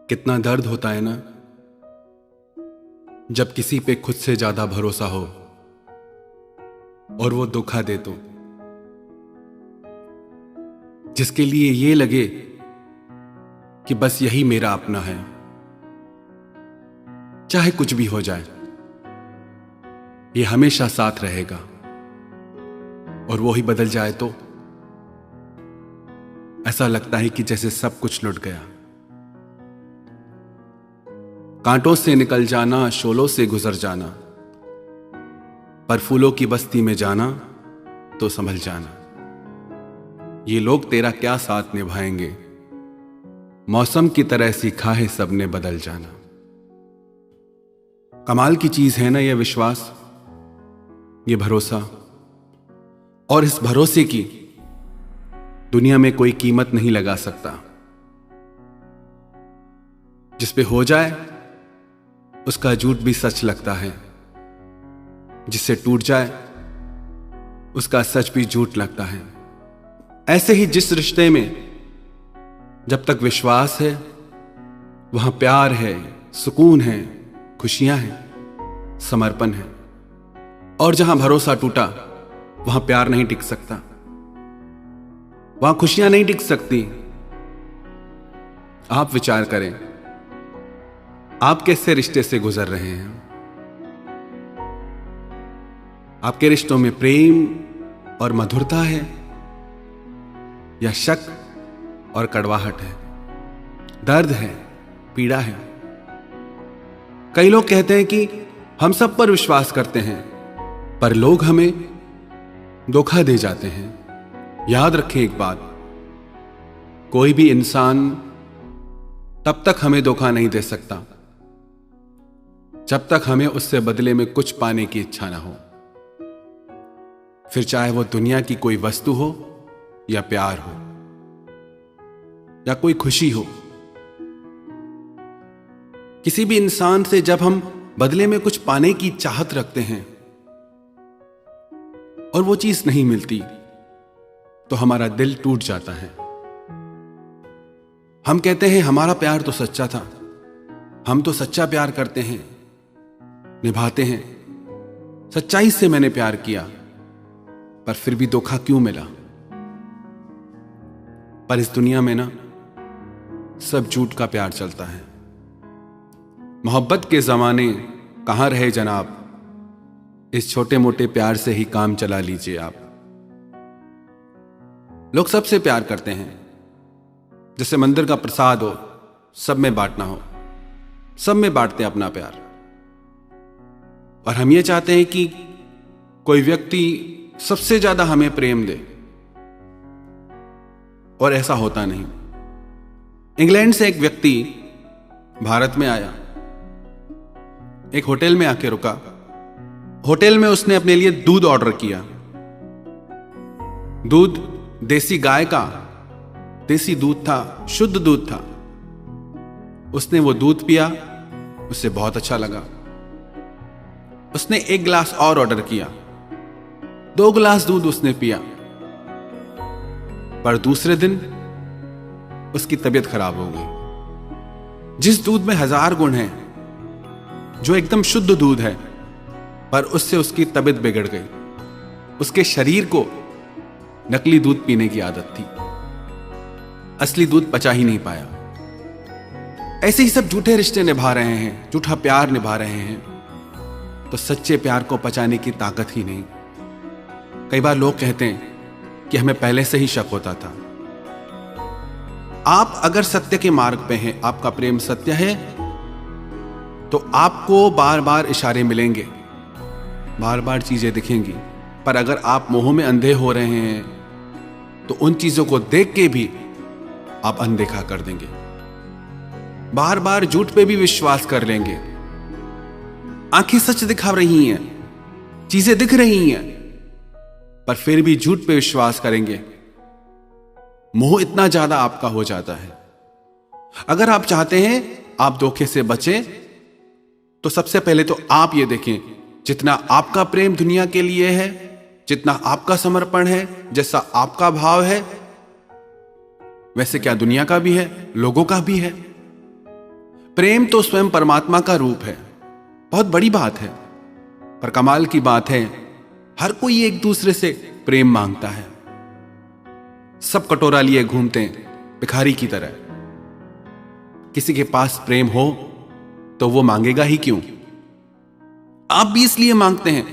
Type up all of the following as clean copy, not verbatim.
कितना दर्द होता है ना जब किसी पे खुद से ज्यादा भरोसा हो और वो धोखा दे तो, जिसके लिए ये लगे कि बस यही मेरा अपना है, चाहे कुछ भी हो जाए ये हमेशा साथ रहेगा, और वो ही बदल जाए तो ऐसा लगता है कि जैसे सब कुछ लुट गया। कांटों से निकल जाना, शोलों से गुजर जाना, पर फूलों की बस्ती में जाना तो संभल जाना। ये लोग तेरा क्या साथ निभाएंगे, मौसम की तरह सीखा है सबने बदल जाना। कमाल की चीज है ना ये विश्वास, ये भरोसा, और इस भरोसे की दुनिया में कोई कीमत नहीं लगा सकता। जिस पे हो जाए उसका झूठ भी सच लगता है, जिससे टूट जाए उसका सच भी झूठ लगता है। ऐसे ही जिस रिश्ते में जब तक विश्वास है वहां प्यार है, सुकून है, खुशियां हैं, समर्पण है, और जहां भरोसा टूटा वहां प्यार नहीं टिक सकता, वहां खुशियां नहीं टिक सकती। आप विचार करें, आप कैसे रिश्ते से गुजर रहे हैं? आपके रिश्तों में प्रेम और मधुरता है या शक और कड़वाहट है, दर्द है, पीड़ा है? कई लोग कहते हैं कि हम सब पर विश्वास करते हैं, पर लोग हमें धोखा दे जाते हैं। याद रखें एक बात, कोई भी इंसान तब तक हमें धोखा नहीं दे सकता जब तक हमें उससे बदले में कुछ पाने की इच्छा ना हो, फिर चाहे वो दुनिया की कोई वस्तु हो या प्यार हो या कोई खुशी हो। किसी भी इंसान से जब हम बदले में कुछ पाने की चाहत रखते हैं और वो चीज नहीं मिलती तो हमारा दिल टूट जाता है। हम कहते हैं हमारा प्यार तो सच्चा था, हम तो सच्चा प्यार करते हैं, निभाते हैं, सच्चाई से मैंने प्यार किया, पर फिर भी धोखा क्यों मिला? पर इस दुनिया में ना सब झूठ का प्यार चलता है। मोहब्बत के जमाने कहां रहे जनाब, इस छोटे मोटे प्यार से ही काम चला लीजिए आप। लोग सबसे प्यार करते हैं, जैसे मंदिर का प्रसाद हो, सब में बांटना हो, सब में बांटते हैं अपना प्यार। और हम ये चाहते हैं कि कोई व्यक्ति सबसे ज्यादा हमें प्रेम दे, और ऐसा होता नहीं। इंग्लैंड से एक व्यक्ति भारत में आया, एक होटल में आके रुका। होटल में उसने अपने लिए दूध ऑर्डर किया। दूध देसी गाय का देसी दूध था, शुद्ध दूध था। उसने वो दूध पिया, उसे बहुत अच्छा लगा। उसने एक गिलास और ऑर्डर किया, 2 गिलास दूध उसने पिया। पर दूसरे दिन उसकी तबीयत खराब हो गई। जिस दूध में 1000 गुण हैं, जो एकदम शुद्ध दूध है, पर उससे उसकी तबीयत बिगड़ गई। उसके शरीर को नकली दूध पीने की आदत थी, असली दूध पचा ही नहीं पाया। ऐसे ही सब झूठे रिश्ते निभा रहे हैं, झूठा प्यार निभा रहे हैं, तो सच्चे प्यार को पचाने की ताकत ही नहीं। कई बार लोग कहते हैं कि हमें पहले से ही शक होता था। आप अगर सत्य के मार्ग पे हैं, आपका प्रेम सत्य है, तो आपको बार बार इशारे मिलेंगे, बार बार चीजें दिखेंगी। पर अगर आप मोह में अंधे हो रहे हैं तो उन चीजों को देख के भी आप अनदेखा कर देंगे, बार बार झूठ पे भी विश्वास कर लेंगे। आंखें सच दिखा रही हैं, चीजें दिख रही हैं, पर फिर भी झूठ पे विश्वास करेंगे। मोह इतना ज्यादा आपका हो जाता है। अगर आप चाहते हैं आप धोखे से बचें, तो सबसे पहले तो आप ये देखें, जितना आपका प्रेम दुनिया के लिए है, जितना आपका समर्पण है, जैसा आपका भाव है, वैसे क्या दुनिया का भी है, लोगों का भी है। प्रेम तो स्वयं परमात्मा का रूप है। बहुत बड़ी बात है। पर कमाल की बात है, हर कोई एक दूसरे से प्रेम मांगता है। सब कटोरा लिए घूमते हैं भिखारी की तरह। किसी के पास प्रेम हो तो वो मांगेगा ही क्यों? आप भी इसलिए मांगते हैं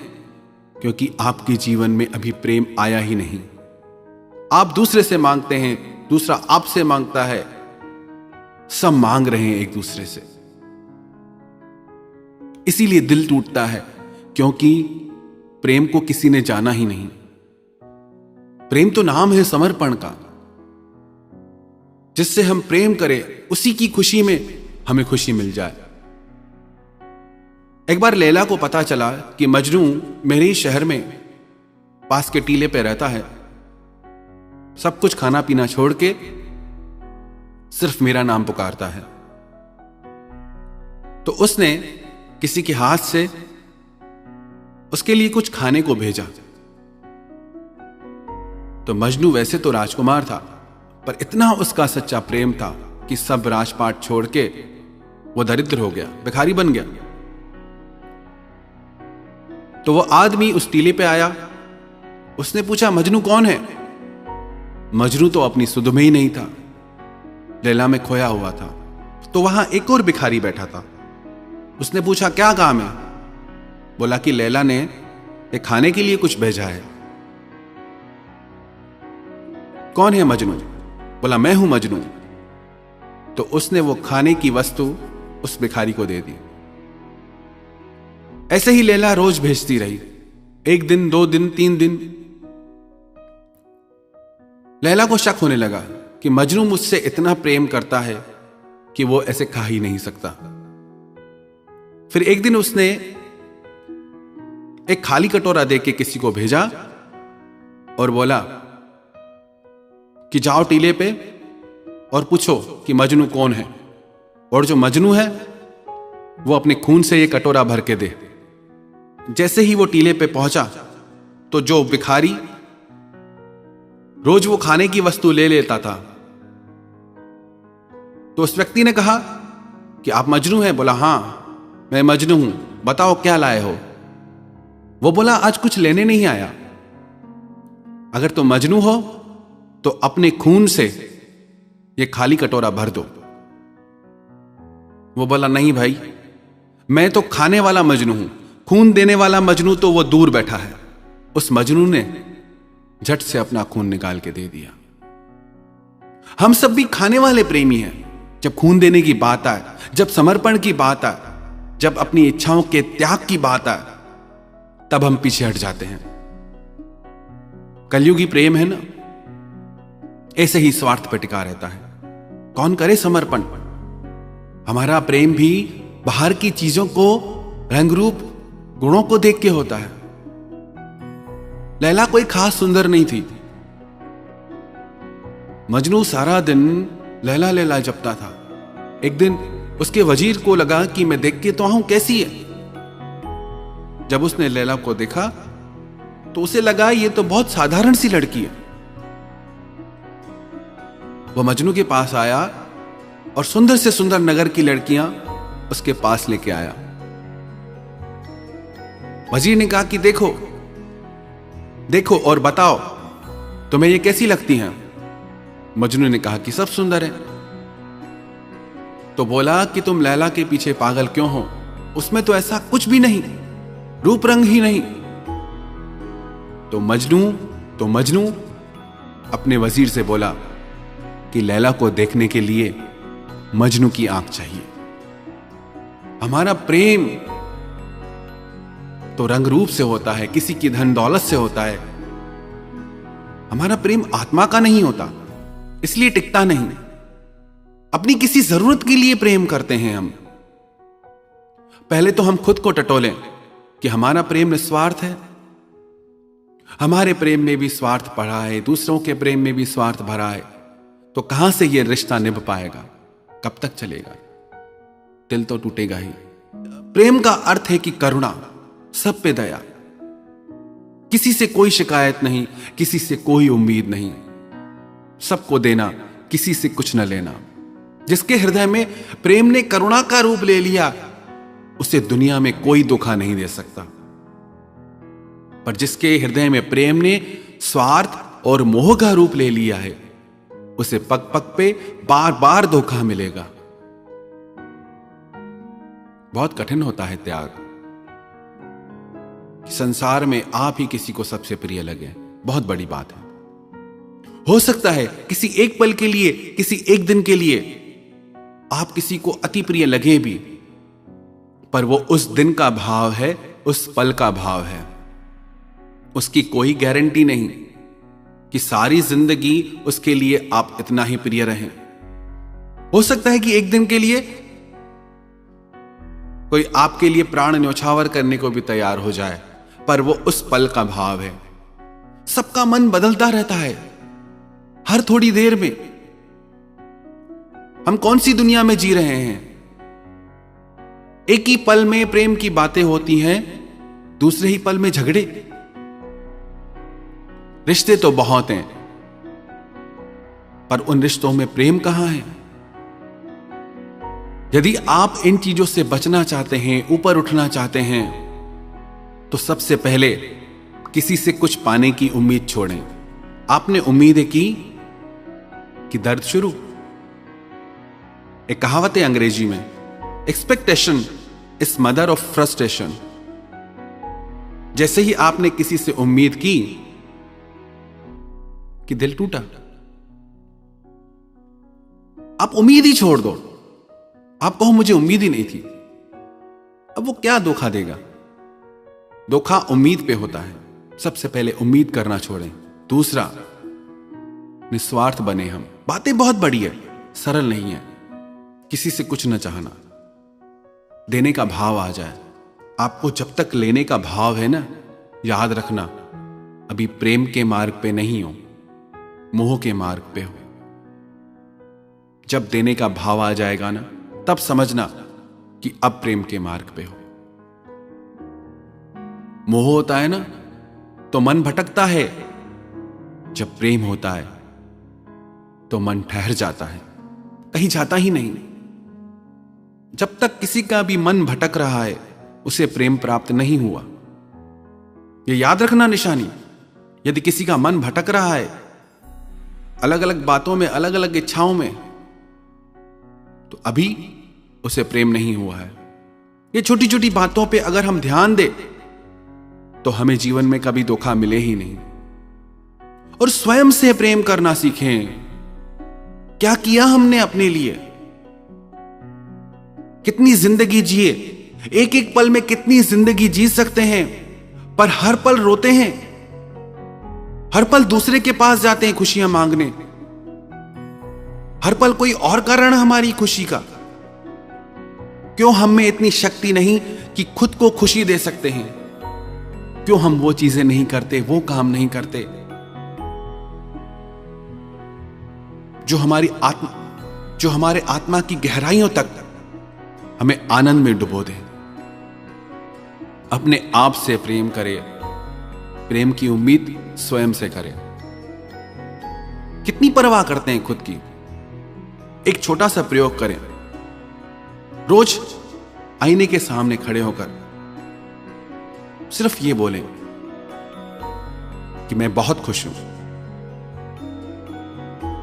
क्योंकि आपके जीवन में अभी प्रेम आया ही नहीं। आप दूसरे से मांगते हैं, दूसरा आपसे मांगता है, सब मांग रहे हैं एक दूसरे से। इसीलिए दिल टूटता है, क्योंकि प्रेम को किसी ने जाना ही नहीं। प्रेम तो नाम है समर्पण का। जिससे हम प्रेम करें उसी की खुशी में हमें खुशी मिल जाए। एक बार लैला को पता चला कि मजनू मेरे ही शहर में पास के टीले पे रहता है। सब कुछ खाना पीना छोड़ के सिर्फ मेरा नाम पुकारता है। तो उसने किसी के हाथ से उसके लिए कुछ खाने को भेजा। तो मजनू वैसे तो राजकुमार था, पर इतना उसका सच्चा प्रेम था कि सब राजपाट छोड़ के वो दरिद्र हो गया, भिखारी बन गया। तो वो आदमी उस टीले पे आया। उसने पूछा, मजनू कौन है? मजनू तो अपनी सुध में ही नहीं था, लैला में खोया हुआ था। तो वहां एक और भिखारी बैठा था। उसने पूछा, क्या काम है? बोला कि लैला ने एक खाने के लिए कुछ भेजा है। कौन है मजनू? बोला, मैं हूं मजनू। तो उसने वो खाने की वस्तु उस भिखारी को दे दी। ऐसे ही लैला रोज भेजती रही। 1 दिन, 2 दिन, 3 दिन। लैला को शक होने लगा कि मजनू मुझसे इतना प्रेम करता है कि वो ऐसे खा ही नहीं सकता। फिर एक दिन उसने एक खाली कटोरा देके किसी को भेजा और बोला कि जाओ टीले पे और पूछो कि मजनू कौन है, और जो मजनू है वो अपने खून से ये कटोरा भर के दे। जैसे ही वो टीले पे पहुंचा तो जो भिखारी रोज वो खाने की वस्तु ले लेता था, तो उस व्यक्ति ने कहा कि आप मजनू हैं? बोला, हां मैं मजनू हूं, बताओ क्या लाए हो? वो बोला, आज कुछ लेने नहीं आया। अगर तुम मजनू हो तो अपने खून से ये खाली कटोरा भर दो। वो बोला, नहीं भाई, मैं तो खाने वाला मजनू हूं, खून देने वाला मजनू तो वो दूर बैठा है। उस मजनू ने झट से अपना खून निकाल के दे दिया। हम सब भी खाने वाले प्रेमी हैं। जब खून देने की बात आए, जब समर्पण की बात आए, जब अपनी इच्छाओं के त्याग की बात आए, तब हम पीछे हट जाते हैं। कलयुगी प्रेम है ना, ऐसे ही स्वार्थ पर टिका रहता है। कौन करे समर्पण? हमारा प्रेम भी बाहर की चीजों को, रंग रूप, गुणों को देख के होता है। लैला कोई खास सुंदर नहीं थी। मजनू सारा दिन लैला लैला जपता था। एक दिन उसके वजीर को लगा कि मैं देख के तो आऊं कैसी है। जब उसने लैला को देखा तो उसे लगा ये तो बहुत साधारण सी लड़की है। वो मजनू के पास आया और सुंदर से सुंदर नगर की लड़कियां उसके पास लेके आया। वजीर ने कहा कि देखो देखो और बताओ तुम्हें ये कैसी लगती हैं? मजनू ने कहा कि सब सुंदर है। तो बोला कि तुम लैला के पीछे पागल क्यों हो? उसमें तो ऐसा कुछ भी नहीं, रूप रंग ही नहीं। तो मजनू अपने वजीर से बोला कि लैला को देखने के लिए मजनू की आंख चाहिए। हमारा प्रेम तो रंग रूप से होता है, किसी की धन दौलत से होता है। हमारा प्रेम आत्मा का नहीं होता, इसलिए टिकता नहीं। अपनी किसी जरूरत के लिए प्रेम करते हैं हम। पहले तो हम खुद को टटोलें कि हमारा प्रेम निस्वार्थ है। हमारे प्रेम में भी स्वार्थ पड़ा है, दूसरों के प्रेम में भी स्वार्थ भरा है, तो कहां से यह रिश्ता निभ पाएगा? कब तक चलेगा? दिल तो टूटेगा ही। प्रेम का अर्थ है कि करुणा, सब पे दया, किसी से कोई शिकायत नहीं, किसी से कोई उम्मीद नहीं, सबको देना, किसी से कुछ न लेना। जिसके हृदय में प्रेम ने करुणा का रूप ले लिया, उसे दुनिया में कोई धोखा नहीं दे सकता। पर जिसके हृदय में प्रेम ने स्वार्थ और मोह का रूप ले लिया है, उसे पग पग पे बार बार धोखा मिलेगा। बहुत कठिन होता है त्याग, कि संसार में आप ही किसी को सबसे प्रिय लगे, बहुत बड़ी बात है। हो सकता है किसी एक पल के लिए, किसी एक दिन के लिए आप किसी को अति प्रिय लगे भी, पर वो उस दिन का भाव है, उस पल का भाव है। उसकी कोई गारंटी नहीं कि सारी जिंदगी उसके लिए आप इतना ही प्रिय रहें। हो सकता है कि एक दिन के लिए कोई आपके लिए प्राण न्यौछावर करने को भी तैयार हो जाए, पर वो उस पल का भाव है। सबका मन बदलता रहता है हर थोड़ी देर में। हम कौन सी दुनिया में जी रहे हैं? एक ही पल में प्रेम की बातें होती हैं, दूसरे ही पल में झगड़े। रिश्ते तो बहुत हैं, पर उन रिश्तों में प्रेम कहां है? यदि आप इन चीजों से बचना चाहते हैं, ऊपर उठना चाहते हैं, तो सबसे पहले किसी से कुछ पाने की उम्मीद छोड़ें। आपने उम्मीदें की कि दर्द शुरू। एक कहावत है अंग्रेजी में, expectation is mother of frustration. जैसे ही आपने किसी से उम्मीद की कि दिल टूटा, आप उम्मीद ही छोड़ दो। आप कहो मुझे उम्मीद ही नहीं थी, अब वो क्या धोखा देगा? धोखा उम्मीद पे होता है। सबसे पहले उम्मीद करना छोड़ें। दूसरा, निस्वार्थ बने हम। बातें बहुत बड़ी है, सरल नहीं है। किसी से कुछ न चाहना, देने का भाव आ जाए। आपको जब तक लेने का भाव है ना, याद रखना अभी प्रेम के मार्ग पे नहीं हो, मोह के मार्ग पे हो। जब देने का भाव आ जाएगा ना, तब समझना कि अब प्रेम के मार्ग पे हो। मोह होता है ना तो मन भटकता है, जब प्रेम होता है तो मन ठहर जाता है, कहीं जाता ही नहीं। जब तक किसी का भी मन भटक रहा है, उसे प्रेम प्राप्त नहीं हुआ। यह याद रखना निशानी। यदि किसी का मन भटक रहा है अलग अलग बातों में, अलग अलग इच्छाओं में, तो अभी उसे प्रेम नहीं हुआ है। ये छोटी छोटी बातों पे अगर हम ध्यान दें तो हमें जीवन में कभी धोखा मिले ही नहीं। और स्वयं से प्रेम करना सीखें। क्या किया हमने अपने लिए? कितनी जिंदगी जिए, एक एक पल में कितनी जिंदगी जी सकते हैं, पर हर पल रोते हैं, हर पल दूसरे के पास जाते हैं खुशियां मांगने, हर पल कोई और कारण हमारी खुशी का। क्यों हम में इतनी शक्ति नहीं कि खुद को खुशी दे सकते हैं? क्यों हम वो चीजें नहीं करते, वो काम नहीं करते जो हमारे आत्मा की गहराइयों तक हमें आनंद में डुबो दे? अपने आप से प्रेम करें। प्रेम की उम्मीद स्वयं से करें। कितनी परवाह करते हैं खुद की? एक छोटा सा प्रयोग करें। रोज आईने के सामने खड़े होकर सिर्फ ये बोलें कि मैं बहुत खुश हूं,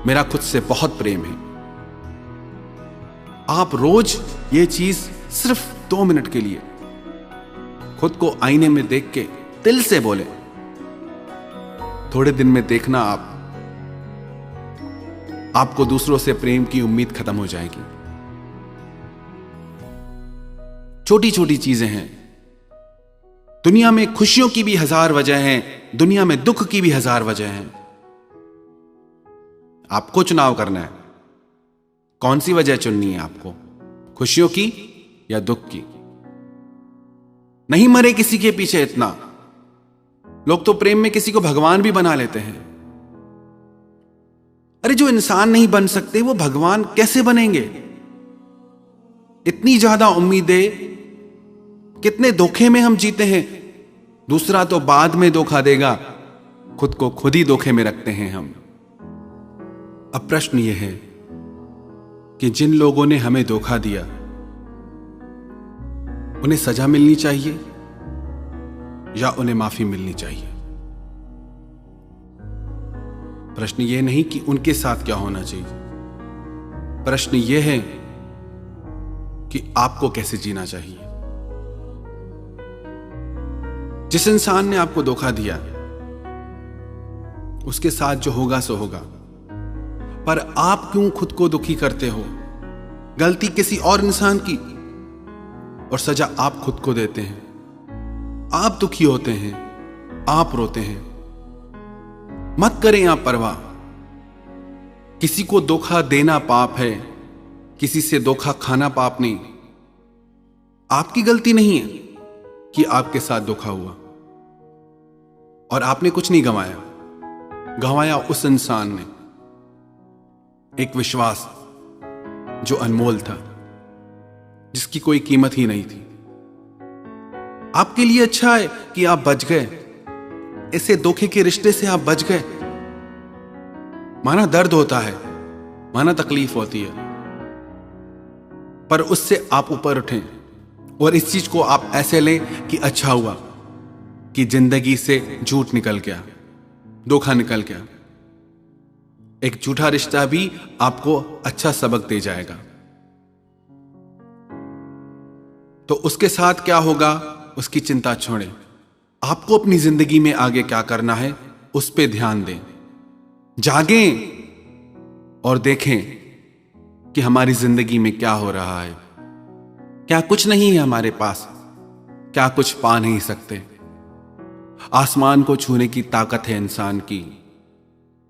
मेरा खुद से बहुत प्रेम है। आप रोज ये चीज सिर्फ 2 मिनट के लिए खुद को आईने में देख के दिल से बोले। थोड़े दिन में देखना आपको दूसरों से प्रेम की उम्मीद खत्म हो जाएगी। छोटी छोटी चीजें हैं। दुनिया में खुशियों की भी 1000 वजह हैं, दुनिया में दुख की भी 1000 वजह हैं। आपको चुनाव करना है, कौन सी वजह चुननी है आपको, खुशियों की या दुख की। नहीं मरे किसी के पीछे इतना। लोग तो प्रेम में किसी को भगवान भी बना लेते हैं। अरे जो इंसान नहीं बन सकते वो भगवान कैसे बनेंगे? इतनी ज्यादा उम्मीदें, कितने धोखे में हम जीते हैं। दूसरा तो बाद में धोखा देगा, खुद को खुद ही धोखे में रखते हैं हम। अब प्रश्न यह है कि जिन लोगों ने हमें धोखा दिया उन्हें सजा मिलनी चाहिए या उन्हें माफी मिलनी चाहिए। प्रश्न यह नहीं कि उनके साथ क्या होना चाहिए, प्रश्न यह है कि आपको कैसे जीना चाहिए। जिस इंसान ने आपको धोखा दिया उसके साथ जो होगा सो होगा, पर आप क्यों खुद को दुखी करते हो? गलती किसी और इंसान की और सजा आप खुद को देते हैं। आप दुखी होते हैं, आप रोते हैं। मत करें आप परवाह। किसी को धोखा देना पाप है, किसी से धोखा खाना पाप नहीं। आपकी गलती नहीं है कि आपके साथ धोखा हुआ और आपने कुछ नहीं गंवाया। गंवाया उस इंसान ने एक विश्वास जो अनमोल था, जिसकी कोई कीमत ही नहीं थी। आपके लिए अच्छा है कि आप बच गए, ऐसे धोखे के रिश्ते से आप बच गए। माना दर्द होता है, माना तकलीफ होती है, पर उससे आप ऊपर उठें और इस चीज को आप ऐसे लें कि अच्छा हुआ कि जिंदगी से झूठ निकल गया, धोखा निकल गया। एक झूठा रिश्ता भी आपको अच्छा सबक दे जाएगा। तो उसके साथ क्या होगा उसकी चिंता छोड़ें। आपको अपनी जिंदगी में आगे क्या करना है उस पे ध्यान दें। जागें और देखें कि हमारी जिंदगी में क्या हो रहा है। क्या कुछ नहीं है हमारे पास? क्या कुछ पा नहीं सकते? आसमान को छूने की ताकत है इंसान की।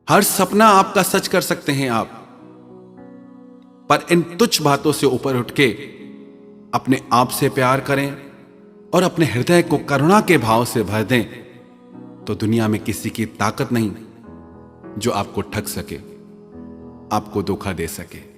हर सपना आपका सच कर सकते हैं आप, पर इन तुच्छ बातों से ऊपर उठ के अपने आप से प्यार करें और अपने हृदय को करुणा के भाव से भर दें, तो दुनिया में किसी की ताकत नहीं जो आपको ठग सके, आपको धोखा दे सके।